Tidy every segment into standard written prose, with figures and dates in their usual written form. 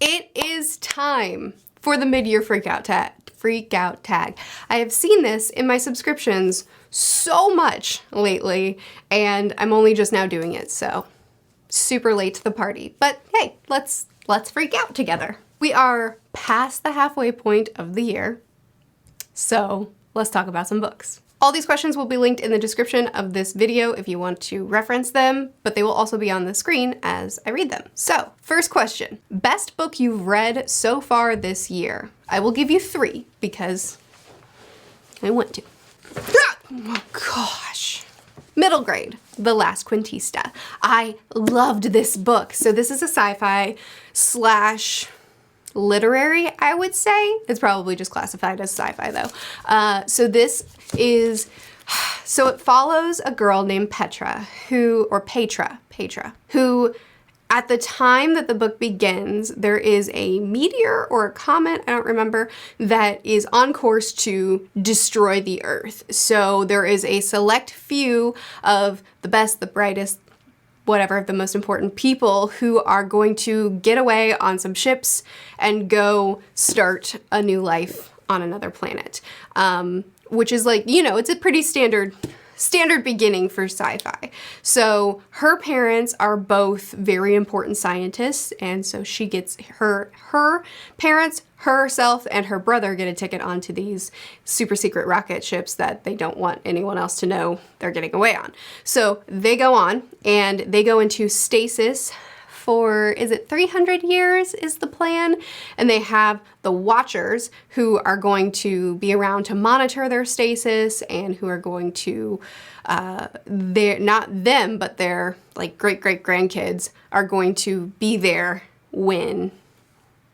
It is time for the mid-year freakout tag. I have seen this in my subscriptions so much lately, and I'm only just now doing it, so super late to the party. But hey, let's freak out together. We are past the halfway point of the year, so let's talk about some books. All these questions will be linked in the description of this video if you want to reference them, but they will also be on the screen as I read them. So, first question, best book you've read so far this year? I will give you 3 because I want to. Oh gosh. Middle grade, The Last Quintista. I loved this book. So this is a sci-fi slash literary, I would say. It's probably just classified as sci-fi though. So it follows a girl named Petra, who at the time that the book begins, there is a meteor or a comet, I don't remember, that is on course to destroy the Earth. So there is a select few of the best, the brightest, whatever, the most important people who are going to get away on some ships and go start a new life on another planet. Which is like, you know, it's a pretty standard beginning for sci-fi. So her parents are both very important scientists, and so she gets her parents, herself, and her brother get a ticket onto these super secret rocket ships that they don't want anyone else to know they're getting away on. So they go on, and they go into stasis for, is it 300 years is the plan? And they have the Watchers who are going to be around to monitor their stasis and who are going to, they're not them, but their like great-great-grandkids are going to be there when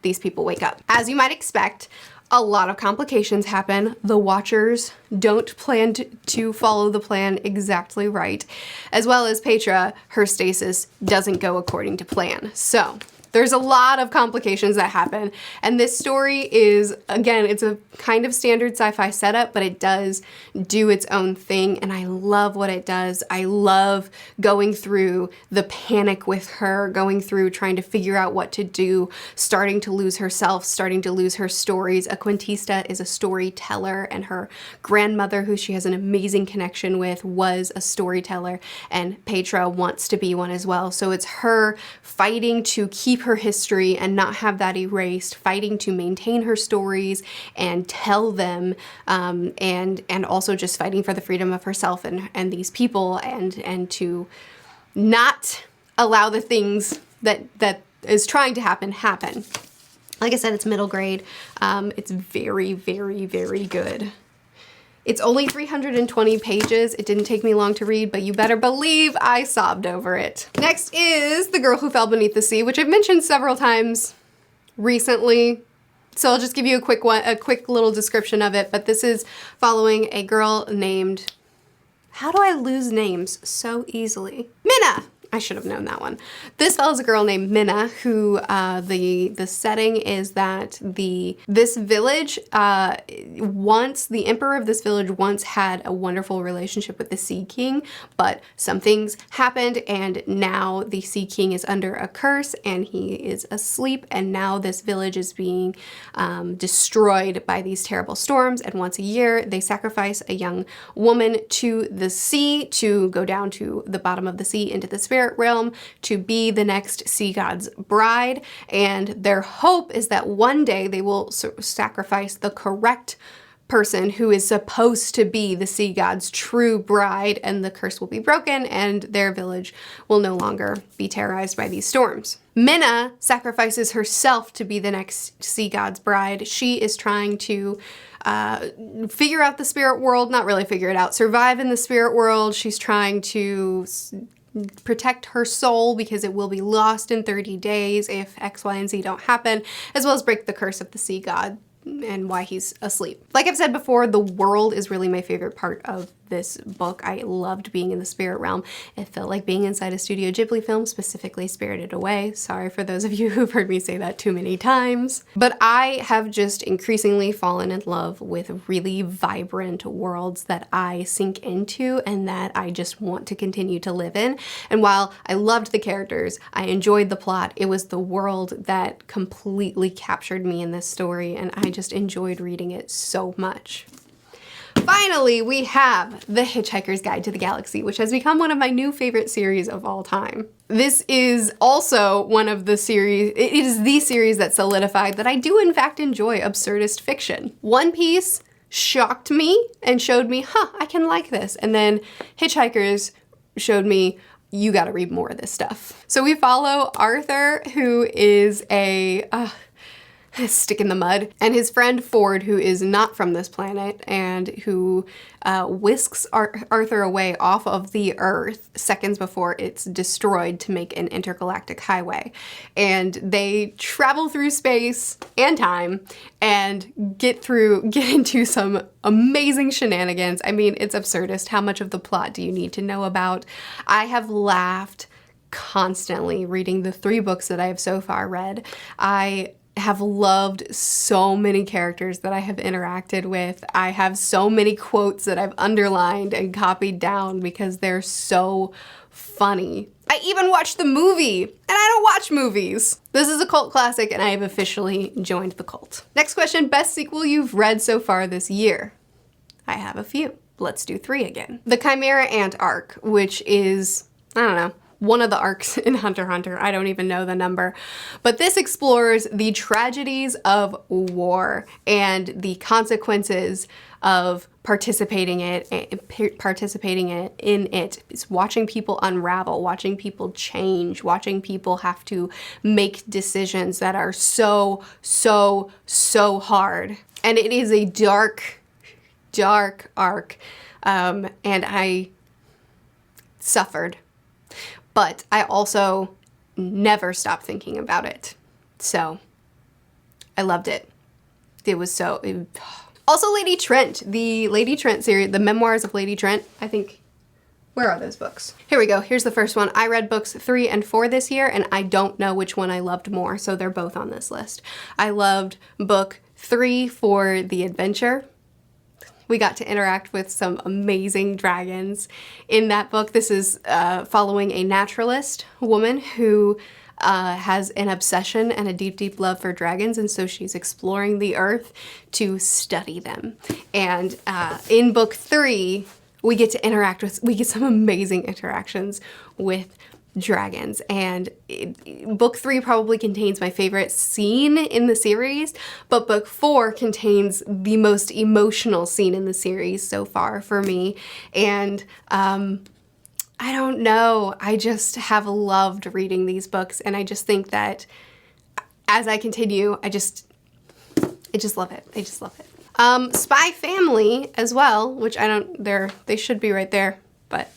these people wake up. As you might expect, a lot of complications happen. The Watchers don't plan to follow the plan exactly right, as well as Petra, her stasis doesn't go according to plan. So there's a lot of complications that happen, and this story is, again, it's a kind of standard sci-fi setup, but it does do its own thing, and I love what it does. I love going through the panic with her, going through trying to figure out what to do, starting to lose herself, starting to lose her stories. A Quintista is a storyteller, and her grandmother, who she has an amazing connection with, was a storyteller, and Petra wants to be one as well. So it's her fighting to keep her history and not have that erased, fighting to maintain her stories and tell them, and also just fighting for the freedom of herself and these people, and to not allow the things that is trying to happen. Like I said, it's middle grade. It's very, very, very good. It's only 320 pages. It didn't take me long to read, but you better believe I sobbed over it. Next is The Girl Who Fell Beneath the Sea, which I've mentioned several times recently. So I'll just give you a quick little description of it, but this is following a girl named, how do I lose names so easily? Minna! I should have known that one. This follows a girl named Minna, who the setting is that this village the emperor of this village once had a wonderful relationship with the Sea King, but some things happened, and now the Sea King is under a curse and he is asleep, and now this village is being destroyed by these terrible storms, and once a year they sacrifice a young woman to the sea to go down to the bottom of the sea into the spirit realm to be the next sea god's bride, and their hope is that one day they will sacrifice the correct person who is supposed to be the sea god's true bride, and the curse will be broken and their village will no longer be terrorized by these storms. Minna sacrifices herself to be the next sea god's bride. She is trying to figure out the spirit world, not really figure it out, survive in the spirit world. She's trying to protect her soul because it will be lost in 30 days if X, Y, and Z don't happen, as well as break the curse of the sea god and why he's asleep. Like I've said before, the world is really my favorite part of this book. I loved being in the spirit realm. It felt like being inside a Studio Ghibli film, specifically Spirited Away. Sorry for those of you who've heard me say that too many times. But I have just increasingly fallen in love with really vibrant worlds that I sink into and that I just want to continue to live in. And while I loved the characters, I enjoyed the plot, it was the world that completely captured me in this story, and I just enjoyed reading it so much. Finally, we have The Hitchhiker's Guide to the Galaxy, which has become one of my new favorite series of all time. This is also one of the series, it is the series that solidified that I do in fact enjoy absurdist fiction. One Piece shocked me and showed me, I can like this. And then Hitchhikers showed me, you gotta read more of this stuff. So we follow Arthur, who is a stick in the mud, and his friend Ford, who is not from this planet and who whisks Arthur away off of the Earth seconds before it's destroyed to make an intergalactic highway. And they travel through space and time and get into some amazing shenanigans. I mean, it's absurdist. How much of the plot do you need to know about? I have laughed constantly reading the 3 books that I have so far read. I have loved so many characters that I have interacted with. I have so many quotes that I've underlined and copied down because they're so funny. I even watched the movie, and I don't watch movies. This is a cult classic, and I have officially joined the cult. Next question, best sequel you've read so far this year? I have a few. Let's do 3 again. The Chimera Ant arc, which is, I don't know, one of the arcs in Hunter x Hunter. I don't even know the number. But this explores the tragedies of war and the consequences of participating in it. It's watching people unravel, watching people change, watching people have to make decisions that are so hard. And it is a dark arc. And I suffered. But I also never stopped thinking about it. So I loved it. It was so... Also Lady Trent, the Lady Trent series, the Memoirs of Lady Trent, I think. Where are those books? Here we go. Here's the first one. I read books 3 and 4 this year, and I don't know which one I loved more, so they're both on this list. I loved book 3 for the adventure. We got to interact with some amazing dragons in that book. This is following a naturalist woman who has an obsession and a deep love for dragons, and so she's exploring the earth to study them. And in book 3, we get some amazing interactions with dragons, and book 3 probably contains my favorite scene in the series, but book 4 contains the most emotional scene in the series so far for me. And I don't know, I just have loved reading these books, and I just think that as I continue, I just love it. I just love it. Spy Family as well, which they should be right there, but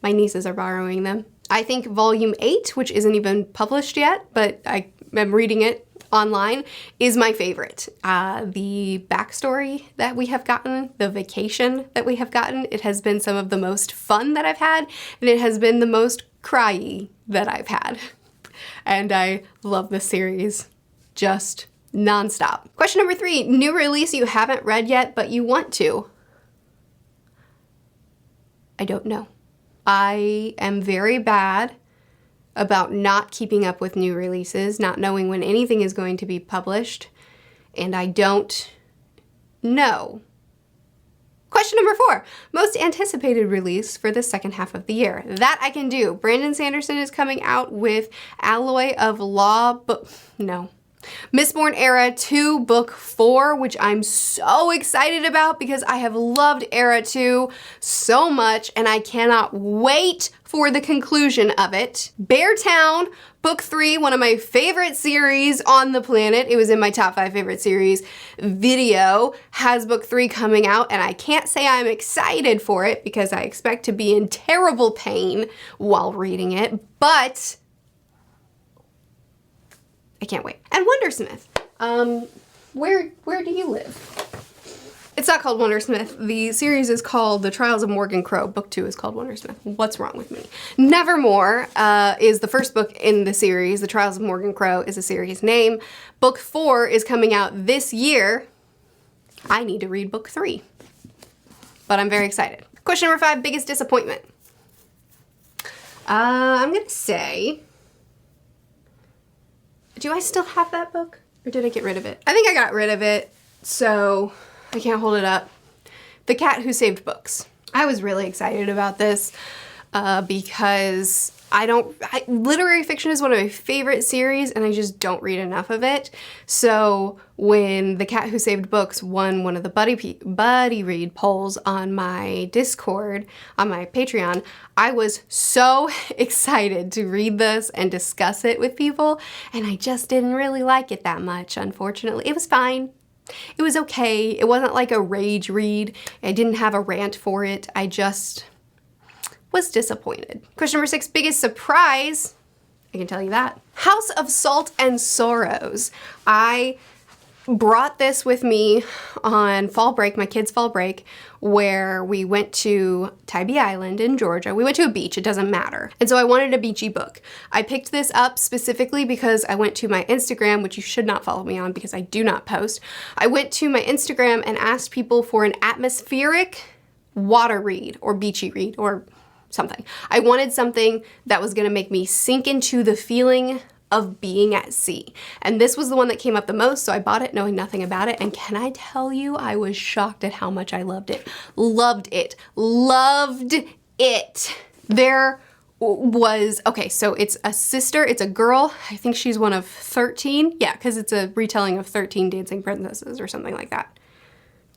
my nieces are borrowing them. I think volume 8, which isn't even published yet, but I am reading it online, is my favorite. The backstory that we have gotten, the vacation that we have gotten, it has been some of the most fun that I've had, and it has been the most cryy that I've had. And I love this series just nonstop. Question number 3, new release you haven't read yet, but you want to. I don't know. I am very bad about not keeping up with new releases, not knowing when anything is going to be published, and I don't know. Question number 4, most anticipated release for the second half of the year. That I can do. Brandon Sanderson is coming out with Alloy of Law, Mistborn Era 2 Book 4, which I'm so excited about because I have loved Era 2 so much and I cannot wait for the conclusion of it. Beartown Book 3, one of my favorite series on the planet. It was in my top 5 favorite series video, has Book 3 coming out, and I can't say I'm excited for it because I expect to be in terrible pain while reading it, but I can't wait. And Wondersmith, where do you live? It's not called Wondersmith. The series is called The Trials of Morgan Crow. Book 2 is called Wondersmith. What's wrong with me? Nevermore is the first book in the series. The Trials of Morgan Crow is a series name. Book 4 is coming out this year. I need to read book 3. But I'm very excited. Question number 5, biggest disappointment. I'm gonna say, do I still have that book? Or did I get rid of it? I think I got rid of it, so I can't hold it up. The Cat Who Saved Books. I was really excited about this because literary fiction is one of my favorite series and I just don't read enough of it. So when The Cat Who Saved Books won one of the buddy read polls on my Discord, on my Patreon, I was so excited to read this and discuss it with people, and I just didn't really like it that much, unfortunately. It was fine. It was okay. It wasn't like a rage read. I didn't have a rant for it. I just was disappointed. Question number 6, biggest surprise. I can tell you that. House of Salt and Sorrows. I brought this with me on fall break, my kids' fall break, where we went to Tybee Island in Georgia. We went to a beach, it doesn't matter. And so I wanted a beachy book. I picked this up specifically because I went to my Instagram, which you should not follow me on because I do not post. I went to my Instagram and asked people for an atmospheric water read or beachy read or something. I wanted something that was gonna make me sink into the feeling of being at sea. And this was the one that came up the most, so I bought it knowing nothing about it. And can I tell you, I was shocked at how much I loved it. Loved it. Loved it. There was, okay, so it's a sister, it's a girl. I think she's one of 13. Yeah, because it's a retelling of 13 Dancing Princesses or something like that.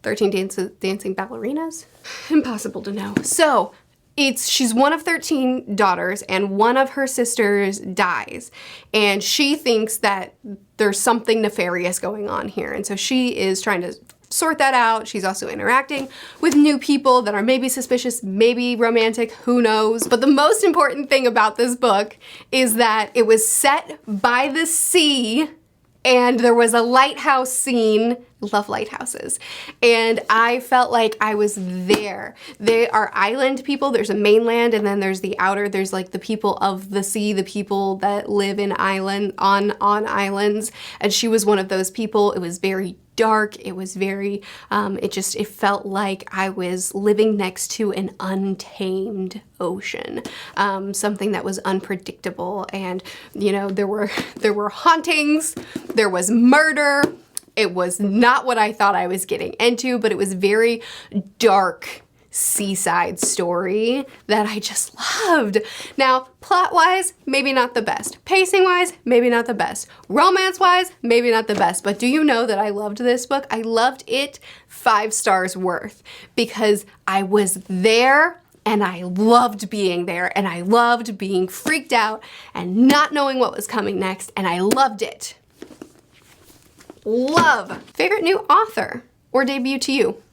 13 dancing ballerinas? Impossible to know. So, she's one of 13 daughters and one of her sisters dies and she thinks that there's something nefarious going on here, and so she is trying to sort that out. She's also interacting with new people that are maybe suspicious, maybe romantic, who knows. But the most important thing about this book is that it was set by the sea and there was a lighthouse scene. Love lighthouses. And I felt like I was there. They are island people. There's a mainland and then there's the outer. There's like the people of the sea, the people that live in on islands. And she was one of those people. It was very dark. It was very, it felt like I was living next to an untamed ocean. Something that was unpredictable. And, you know, there were hauntings, there was murder. It was not what I thought I was getting into, but it was very dark seaside story that I just loved. Now, plot-wise, maybe not the best. Pacing-wise, maybe not the best. Romance-wise, maybe not the best. But do you know that I loved this book? I loved it 5 stars worth because I was there and I loved being there and I loved being freaked out and not knowing what was coming next, and I loved it. Love. Favorite new author or debut to you?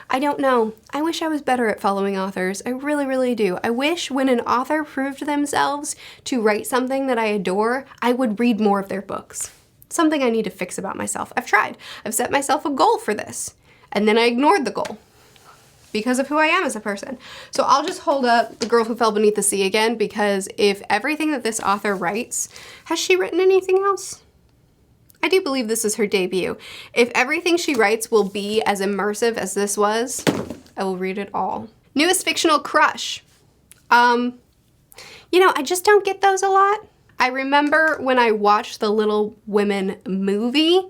I don't know. I wish I was better at following authors. I really, really do. I wish when an author proved themselves to write something that I adore, I would read more of their books. Something I need to fix about myself. I've tried. I've set myself a goal for this, and then I ignored the goal because of who I am as a person. So I'll just hold up The Girl Who Fell Beneath the Sea again, because if everything that this author writes, has she written anything else? I do believe this is her debut. If everything she writes will be as immersive as this was, I will read it all. Newest fictional crush. You know, I just don't get those a lot. I remember when I watched the Little Women movie,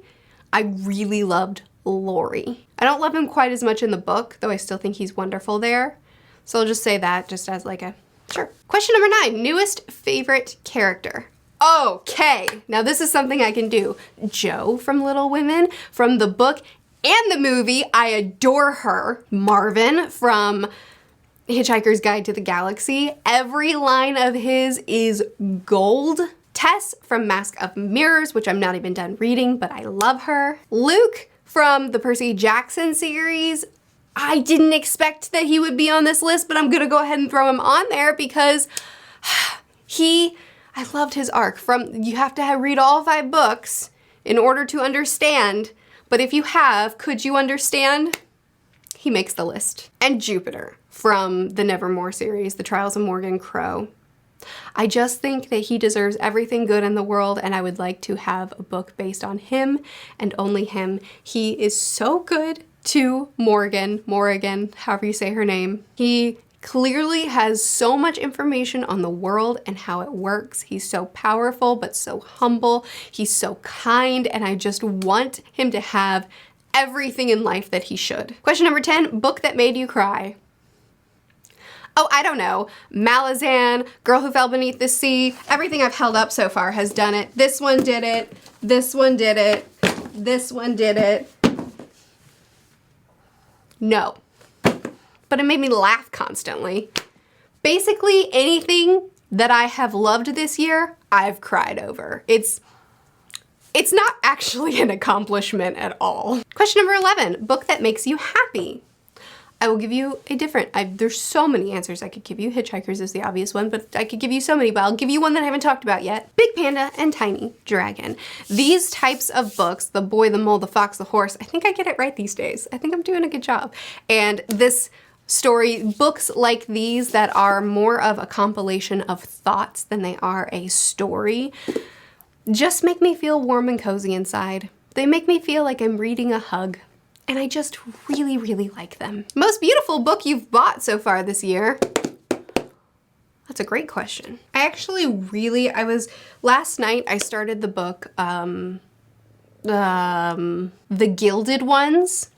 I really loved Laurie. I don't love him quite as much in the book, though I still think he's wonderful there. So I'll just say that just as like a, sure. Question number 9, newest favorite character. Okay, now this is something I can do. Jo from Little Women, from the book and the movie, I adore her. Marvin from Hitchhiker's Guide to the Galaxy, every line of his is gold. Tess from Mask of Mirrors, which I'm not even done reading, but I love her. Luke from the Percy Jackson series, I didn't expect that he would be on this list, but I'm gonna go ahead and throw him on there because I loved his arc. You have to read all 5 books in order to understand, but if you have, could you understand? He makes the list. And Jupiter from the Nevermore series, The Trials of Morgan Crow. I just think that he deserves everything good in the world, and I would like to have a book based on him and only him. He is so good to Morgan, however you say her name. He clearly has so much information on the world and how it works. He's so powerful, but so humble. He's so kind, and I just want him to have everything in life that he should. Question number 10, book that made you cry. Oh, I don't know. Malazan, Girl Who Fell Beneath the Sea. Everything I've held up so far has done it. This one did it. This one did it. This one did it. No. But it made me laugh constantly. Basically, anything that I have loved this year, I've cried over. It's not actually an accomplishment at all. Question number 11, book that makes you happy. I will give you a different, there's so many answers I could give you. Hitchhikers is the obvious one, but I could give you so many, but I'll give you one that I haven't talked about yet. Big Panda and Tiny Dragon. These types of books, The Boy, the Mole, the Fox, the Horse, I think I get it right these days. I think I'm doing a good job. And this story, books like these that are more of a compilation of thoughts than they are a story, just make me feel warm and cozy inside. They make me feel like I'm reading a hug. And I just really, really like them. Most beautiful book you've bought so far this year? That's a great question. Last night I started the book, The Gilded Ones.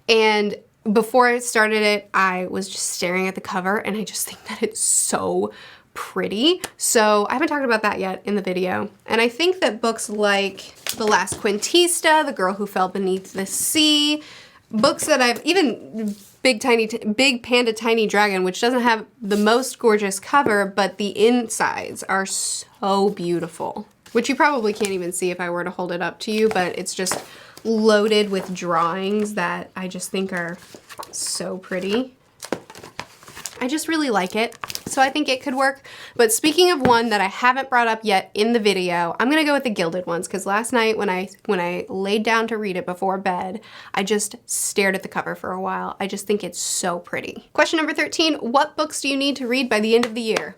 And before I started it, I was just staring at the cover and I just think that it's so pretty. So I haven't talked about that yet in the video. And I think that books like The Last Quintista, The Girl Who Fell Beneath the Sea, books that I've, even Big Panda Tiny Dragon, which doesn't have the most gorgeous cover, but the insides are so beautiful, which you probably can't even see if I were to hold it up to you, but it's just loaded with drawings that I just think are so pretty. I just really like it, so I think it could work. But speaking of one that I haven't brought up yet in the video, I'm gonna go with The Gilded Ones, because last night when I laid down to read it before bed, I just stared at the cover for a while. I just think it's so pretty. Question number 13, what books do you need to read by the end of the year?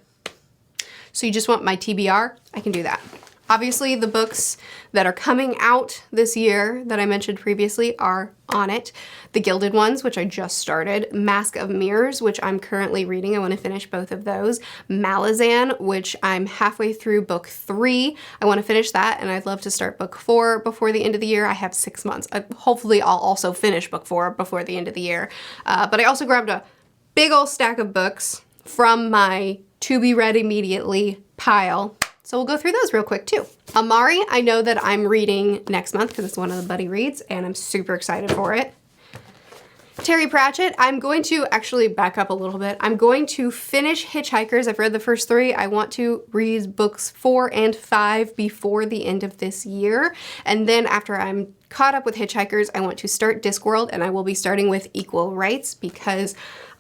So you just want my TBR? I can do that. Obviously, the books that are coming out this year that I mentioned previously are on it. The Gilded Ones, which I just started. Mask of Mirrors, which I'm currently reading. I want to finish both of those. Malazan, which I'm halfway through book 3. I want to finish that, and I'd love to start book 4 before the end of the year. I have 6 months. Hopefully, I'll also finish book 4 before the end of the year. But I also grabbed a big old stack of books from my to-be-read immediately pile. So we'll go through those real quick too. Amari, I know that I'm reading next month because it's one of the buddy reads and I'm super excited for it. Terry Pratchett, I'm going to actually back up a little bit. I'm going to finish Hitchhikers. I've read the first 3. I want to read books 4 and 5 before the end of this year. And then after I'm caught up with Hitchhikers, I want to start Discworld, and I will be starting with Equal Rights because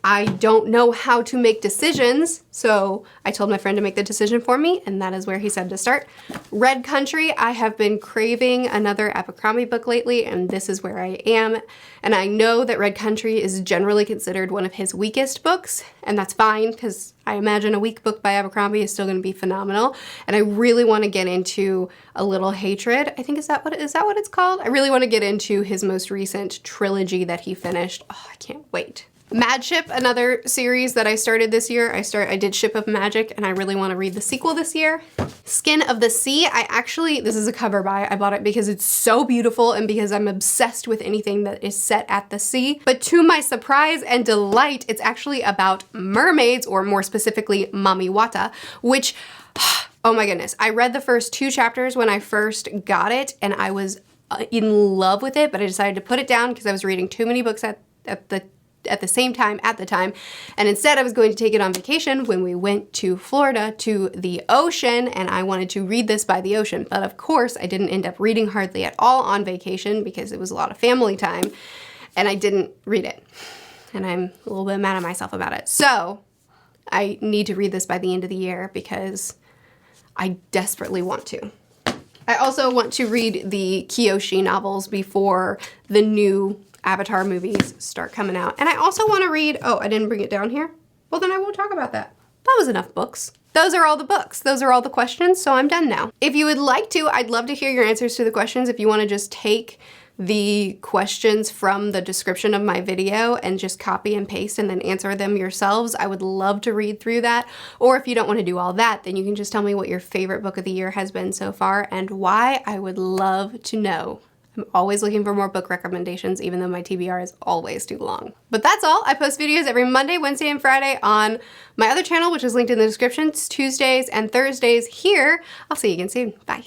I don't know how to make decisions, so I told my friend to make the decision for me, and that is where he said to start. Red Country, I have been craving another Abercrombie book lately, and this is where I am. And I know that Red Country is generally considered one of his weakest books, and that's fine, because I imagine a weak book by Abercrombie is still going to be phenomenal. And I really want to get into A Little Hatred. I think, is that what it's called? I really want to get into his most recent trilogy that he finished. Oh, I can't wait. Mad Ship, another series that I started this year. I did Ship of Magic, and I really want to read the sequel this year. Skin of the Sea, this is a cover buy. I bought it because it's so beautiful and because I'm obsessed with anything that is set at the sea. But to my surprise and delight, it's actually about mermaids, or more specifically, Mami Wata, which, oh my goodness. I read the first 2 chapters when I first got it, and I was in love with it, but I decided to put it down because I was reading too many books at the same time at the time, and instead I was going to take it on vacation when we went to Florida to the ocean, and I wanted to read this by the ocean. But of course I didn't end up reading hardly at all on vacation because it was a lot of family time, and I didn't read it, and I'm a little bit mad at myself about it. So I need to read this by the end of the year because I desperately want to. I also want to read the Kyoshi novels before the new Avatar movies start coming out. And I also want to read, oh, I didn't bring it down here. Well, then I won't talk about that. That was enough books. Those are all the books. Those are all the questions, so I'm done now. If you would like to, I'd love to hear your answers to the questions. If you want to just take the questions from the description of my video and just copy and paste and then answer them yourselves, I would love to read through that. Or if you don't want to do all that, then you can just tell me what your favorite book of the year has been so far and why. I would love to know. I'm always looking for more book recommendations, even though my TBR is always too long. But that's all. I post videos every Monday, Wednesday, and Friday on my other channel, which is linked in the description, Tuesdays and Thursdays here. I'll see you again soon. Bye.